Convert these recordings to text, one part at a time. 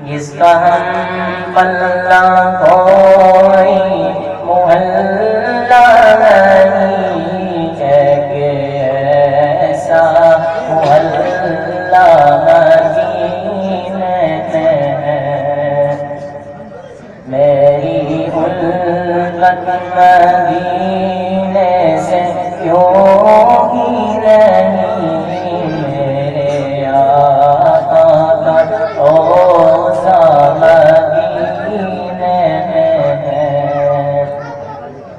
جس کا ہم پلہ کوئی محلہ نہیں ہے کہ ایسا محلہ مدینے میں ہے۔ میری الفت مدینے سے کیوں ہی نہیں، میرے آقا کا روضہ مدینے میں ہے۔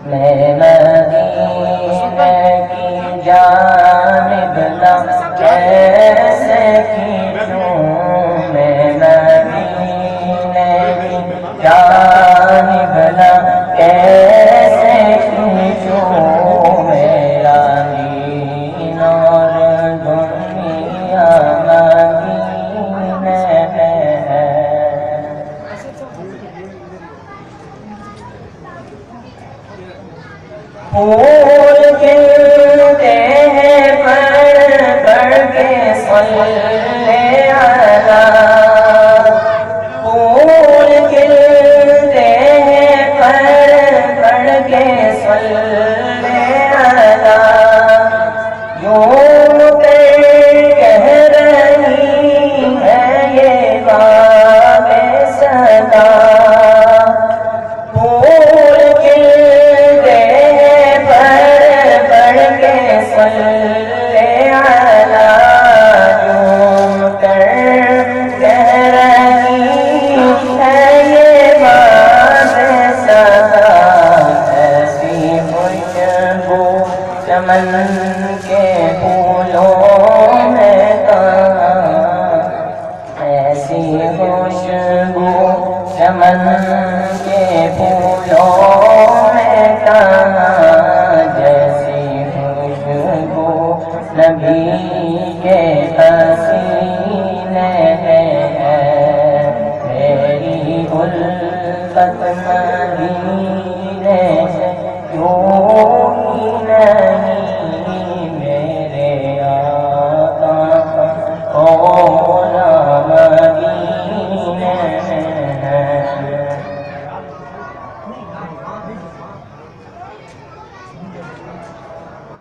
میں مدینے کی جانب نہ کیسے کھینچوں، میں مدینے کی جانب نہ کیسے کھینچوں، میرا دین اور دنیا مدینے میں ہے۔ پھول کھلتے ہیں پڑھ پڑھ کے صلی علی، پھول کھلتے ہیں پڑھ پڑھ کے صلی علی، یوں کہہ رہی ہے یہ باب صدا، پھول کھلتے ہیں پڑھ پڑھ کے صلی علی، یوں کہہ رہی ہے یہ باب صدا، ایسی خوشبو چمن کے پھولوں میں کہاں، ایسی خوشبو چمن کے پھولوں میں کہاں، جیسی خوشبو نبی کے پسینے میں ہے۔ میری الفت مدینے